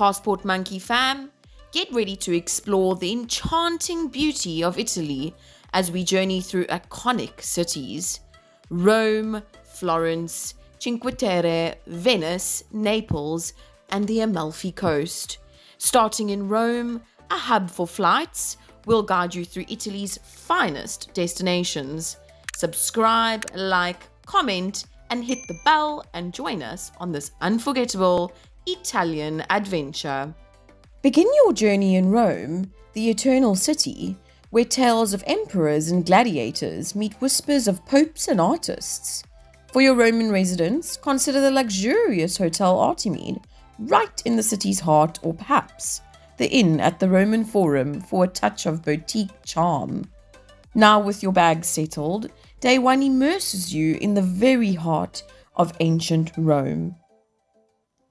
Passport Monkey fam, get ready to explore the enchanting beauty of Italy as we journey through iconic cities: Rome, Florence, Cinque Terre, Venice, Naples, and the Amalfi Coast. Starting in Rome, a hub for flights, we'll guide you through Italy's finest destinations. Subscribe, like, comment, and hit the bell and join us on this unforgettable Italian adventure. Begin your journey in Rome, the eternal city, where tales of emperors and gladiators meet whispers of popes and artists. For your Roman residents, consider the luxurious Hotel Artemide, right in the city's heart, or perhaps the inn at the Roman Forum for a touch of boutique charm. Now with your bags settled, day one immerses you in the very heart of ancient Rome.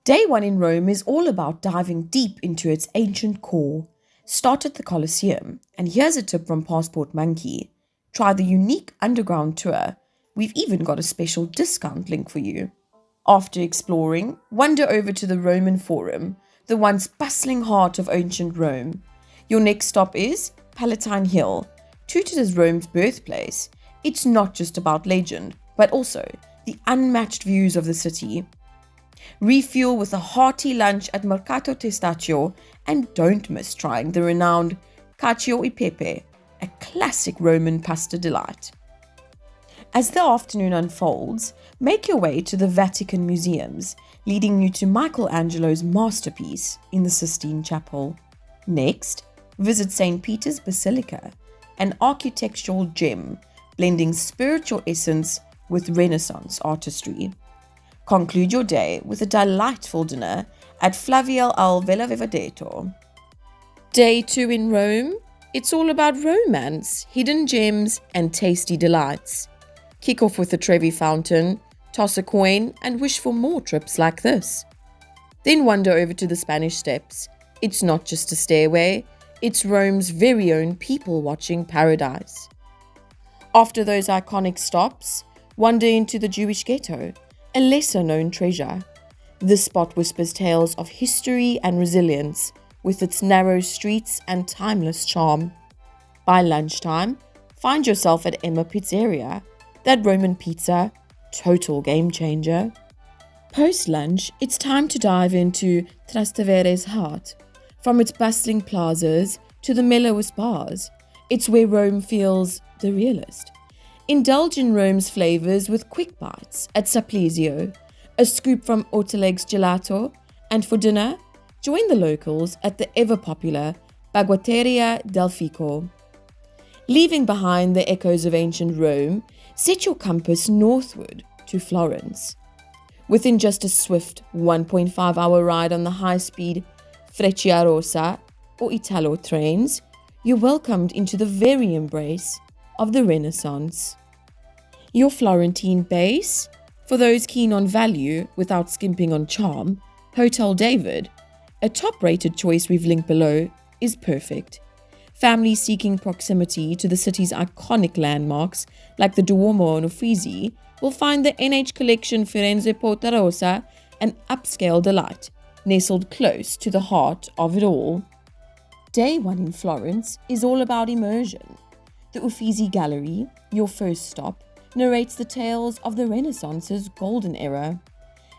Day one in Rome is all about diving deep into its ancient core. Start at the Colosseum, and here's a tip from Passport Monkey. Try the unique underground tour. We've even got a special discount link for you. After exploring, wander over to the Roman Forum, the once bustling heart of ancient Rome. Your next stop is Palatine Hill. Touted as Rome's birthplace, it's not just about legend, but also the unmatched views of the city. Refuel with a hearty lunch at Mercato Testaccio, and don't miss trying the renowned cacio e pepe, a classic Roman pasta delight. As the afternoon unfolds, make your way to the Vatican museums, leading you to Michelangelo's masterpiece in the Sistine Chapel. Next, visit St. Peter's Basilica, an architectural gem blending spiritual essence with Renaissance artistry. Conclude your day with a delightful dinner at Flavial al Villa Vevadeto. Day 2 in Rome, it's all about romance, hidden gems, and tasty delights. Kick off with the Trevi Fountain, toss a coin, and wish for more trips like this. Then wander over to the Spanish Steps. It's not just a stairway, it's Rome's very own people-watching paradise. After those iconic stops, wander into the Jewish ghetto, a lesser-known treasure. This spot whispers tales of history and resilience, with its narrow streets and timeless charm. By lunchtime, find yourself at Emma Pizzeria, that Roman pizza, total game changer. Post-lunch, it's time to dive into Trastevere's heart. From its bustling plazas to the mellowest bars, it's where Rome feels the realest. Indulge in Rome's flavors with quick bites at Saplesio, a scoop from Oteleg's Gelato, and for dinner, join the locals at the ever-popular Baguetteria del Fico. Leaving behind the echoes of ancient Rome, set your compass northward to Florence. Within just a swift 1.5-hour ride on the high-speed Frecciarossa or Italo trains, you're welcomed into the very embrace of the Renaissance. Your Florentine base, for those keen on value without skimping on charm, Hotel David, a top-rated choice we've linked below, is perfect. Families seeking proximity to the city's iconic landmarks like the Duomo and Uffizi will find the NH Collection Firenze Porta Rossa an upscale delight, nestled close to the heart of it all. Day 1 in Florence is all about immersion. The Uffizi Gallery, your first stop, narrates the tales of the Renaissance's golden era.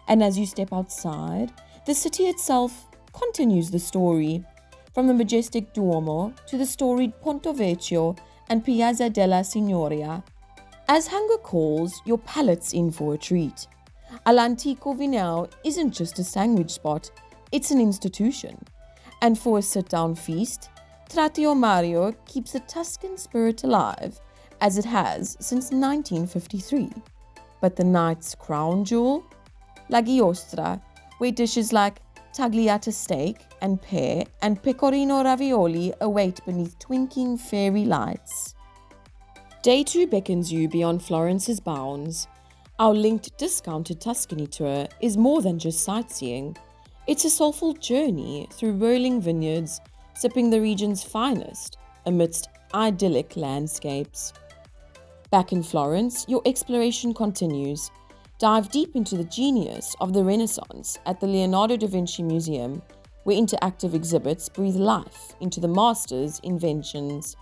And as you step outside, the city itself continues the story, from the majestic Duomo to the storied Ponte Vecchio and Piazza della Signoria. As hunger calls, your palate's in for a treat. All'Antico Vinao isn't just a sandwich spot, it's an institution. And for a sit-down feast, Tratio Mario keeps the Tuscan spirit alive, as it has since 1953. But the night's crown jewel? La Giostra, where dishes like tagliata steak and pear and pecorino ravioli await beneath twinkling fairy lights. Day 2 beckons you beyond Florence's bounds. Our linked discounted Tuscany tour is more than just sightseeing. It's a soulful journey through rolling vineyards, sipping the region's finest amidst idyllic landscapes. Back in Florence, your exploration continues. Dive deep into the genius of the Renaissance at the Leonardo da Vinci Museum, where interactive exhibits breathe life into the master's inventions.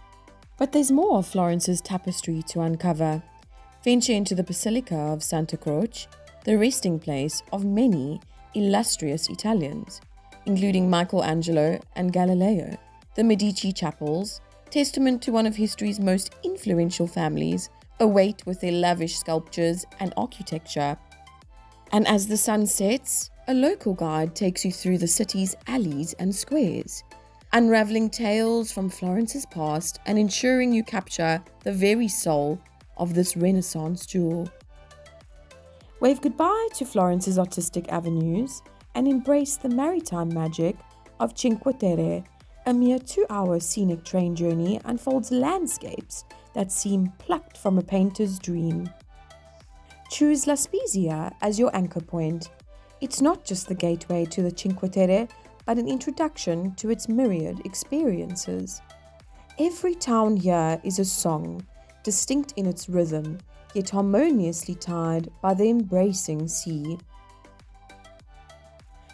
But there's more of Florence's tapestry to uncover. Venture into the Basilica of Santa Croce, the resting place of many illustrious Italians, including Michelangelo and Galileo, the Medici chapels, testament to one of history's most influential families, await with their lavish sculptures and architecture. And as the sun sets, a local guide takes you through the city's alleys and squares, unraveling tales from Florence's past and ensuring you capture the very soul of this Renaissance jewel. Wave goodbye to Florence's artistic avenues and embrace the maritime magic of Cinque Terre. A mere 2-hour scenic train journey unfolds landscapes that seem plucked from a painter's dream. Choose La Spezia as your anchor point. It's not just the gateway to the Cinque Terre, but an introduction to its myriad experiences. Every town here is a song, distinct in its rhythm, yet harmoniously tied by the embracing sea.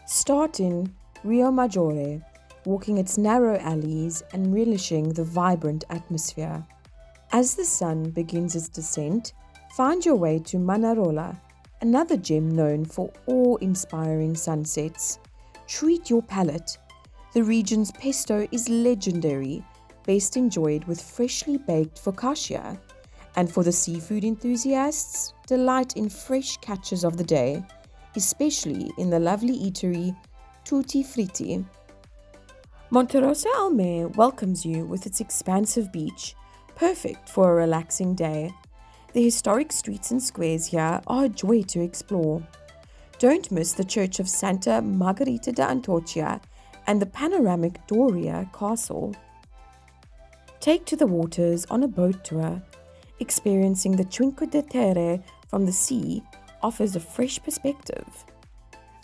Start in Rio Maggiore, walking its narrow alleys and relishing the vibrant atmosphere. As the sun begins its descent, find your way to Manarola, another gem known for awe-inspiring sunsets. Treat your palate. The region's pesto is legendary, best enjoyed with freshly baked focaccia. And for the seafood enthusiasts, delight in fresh catches of the day, especially in the lovely eatery Tutti Fritti. Monterosso al Mare welcomes you with its expansive beach, perfect for a relaxing day. The historic streets and squares here are a joy to explore. Don't miss the Church of Santa Margherita da Antiochia and the panoramic Doria Castle. Take to the waters on a boat tour. Experiencing the Cinque Terre from the sea offers a fresh perspective,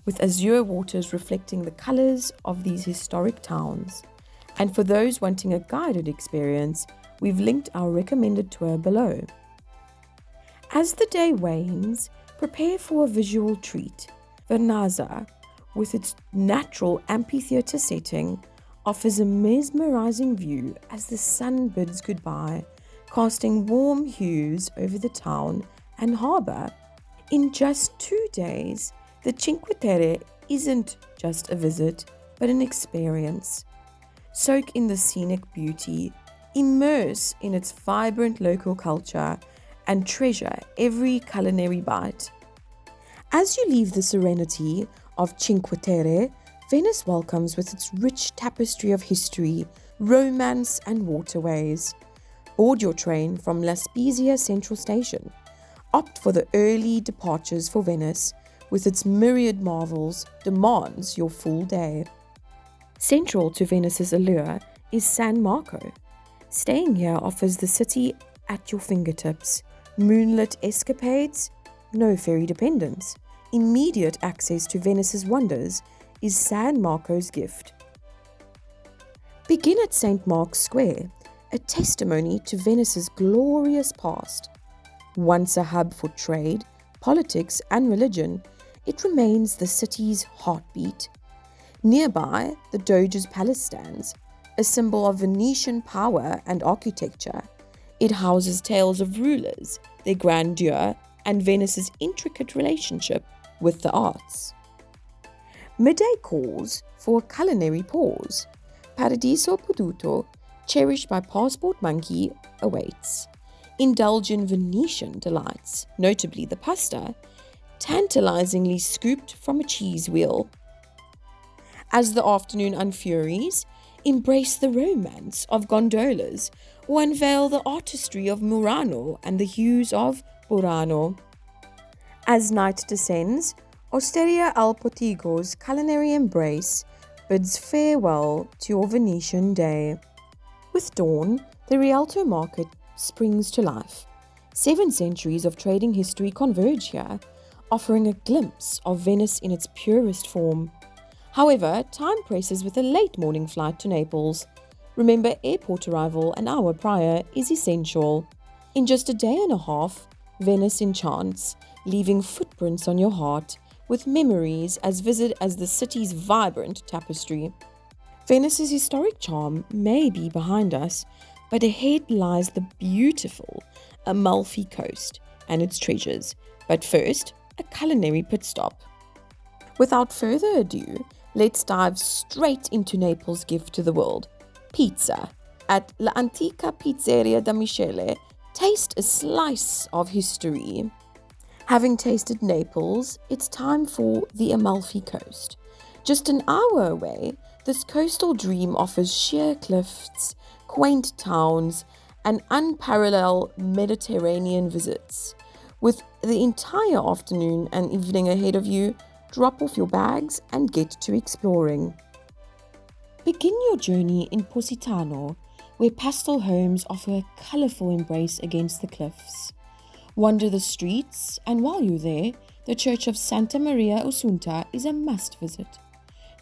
with azure waters reflecting the colors of these historic towns. And for those wanting a guided experience, we've linked our recommended tour below. As the day wanes, prepare for a visual treat. Vernazza, with its natural amphitheater setting, offers a mesmerizing view as the sun bids goodbye, casting warm hues over the town and harbour. In just 2 days, the Cinque Terre isn't just a visit, but an experience. Soak in the scenic beauty, immerse in its vibrant local culture, and treasure every culinary bite. As you leave the serenity of Cinque Terre, Venice welcomes with its rich tapestry of history, romance, and waterways. Board your train from La Spezia Central Station. Opt for the early departures for Venice, with its myriad marvels, demands your full day. Central to Venice's allure is San Marco. Staying here offers the city at your fingertips. Moonlit escapades, no ferry dependence. Immediate access to Venice's wonders is San Marco's gift. Begin at St. Mark's Square, a testimony to Venice's glorious past. Once a hub for trade, politics, and religion, it remains the city's heartbeat. Nearby, the Doge's Palace stands, a symbol of Venetian power and architecture. It houses tales of rulers, their grandeur, and Venice's intricate relationship with the arts. Midday calls for a culinary pause. Paradiso Puduto, cherished by Passport Monkey, awaits. Indulge in Venetian delights, notably the pasta, tantalizingly scooped from a cheese wheel. As the afternoon unfuries, embrace the romance of gondolas or unveil the artistry of Murano and the hues of Burano. As night descends, Osteria al Portigo's culinary embrace bids farewell to your Venetian day. With dawn, the Rialto market springs to life. 7 centuries of trading history converge here, offering a glimpse of Venice in its purest form. However, time presses with a late morning flight to Naples. Remember, airport arrival an hour prior is essential. In just a day and a half, Venice enchants, leaving footprints on your heart, with memories as vivid as the city's vibrant tapestry. Venice's historic charm may be behind us, but ahead lies the beautiful Amalfi Coast and its treasures. But first, a culinary pit stop. Without further ado, let's dive straight into Naples' gift to the world, pizza. At La Antica Pizzeria da Michele, taste a slice of history. Having tasted Naples, it's time for the Amalfi Coast. Just an hour away, this coastal dream offers sheer cliffs, quaint towns, and unparalleled Mediterranean visits. With the entire afternoon and evening ahead of you, drop off your bags and get to exploring. Begin your journey in Positano, where pastel homes offer a colourful embrace against the cliffs. Wander the streets, and while you're there, the Church of Santa Maria Assunta is a must visit.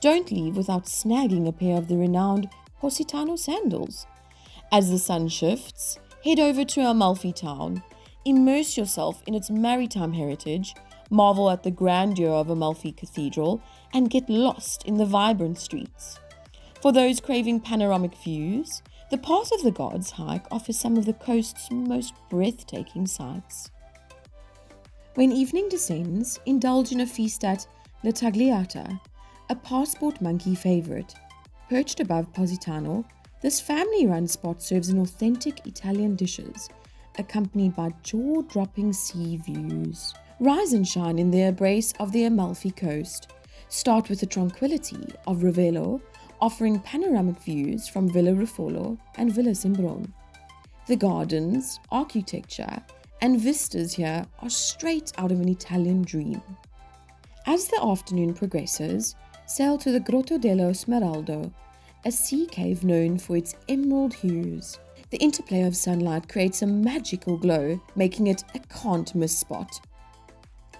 Don't leave without snagging a pair of the renowned Positano sandals. As the sun shifts, head over to Amalfi town, immerse yourself in its maritime heritage, marvel at the grandeur of Amalfi Cathedral, and get lost in the vibrant streets. For those craving panoramic views, the Path of the Gods hike offers some of the coast's most breathtaking sights. When evening descends, indulge in a feast at La Tagliata, a passport monkey favorite. Perched above Positano, this family-run spot serves an authentic Italian dishes, accompanied by jaw-dropping sea views. Rise and shine in the embrace of the Amalfi Coast. Start with the tranquility of Ravello, offering panoramic views from Villa Ruffolo and Villa Sembron. The gardens, architecture, and vistas here are straight out of an Italian dream. As the afternoon progresses, sail to the Grotto dello Smeraldo, a sea cave known for its emerald hues. The interplay of sunlight creates a magical glow, making it a can't-miss spot.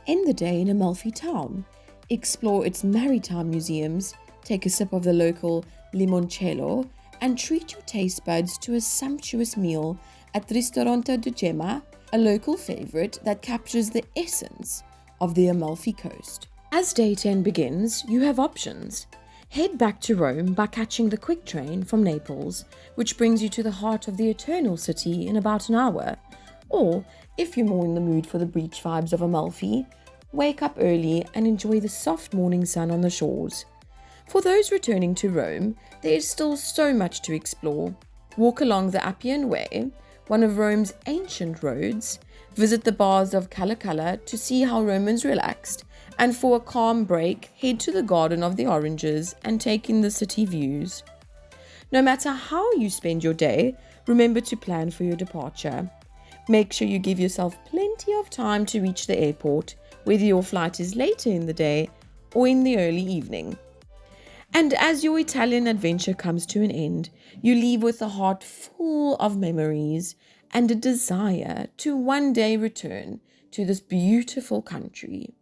End the day in Amalfi town. Explore its maritime museums, take a sip of the local limoncello, and treat your taste buds to a sumptuous meal at Ristorante di Gemma, a local favorite that captures the essence of the Amalfi Coast. As day 10 begins, you have options. Head back to Rome by catching the quick train from Naples, which brings you to the heart of the Eternal City in about an hour. Or, if you're more in the mood for the beach vibes of Amalfi, wake up early and enjoy the soft morning sun on the shores. For those returning to Rome, there is still so much to explore. Walk along the Appian Way, one of Rome's ancient roads, visit the baths of Cala to see how Romans relaxed, and for a calm break, head to the Garden of the Oranges and take in the city views. No matter how you spend your day, remember to plan for your departure. Make sure you give yourself plenty of time to reach the airport, whether your flight is later in the day or in the early evening. And as your Italian adventure comes to an end, you leave with a heart full of memories and a desire to one day return to this beautiful country.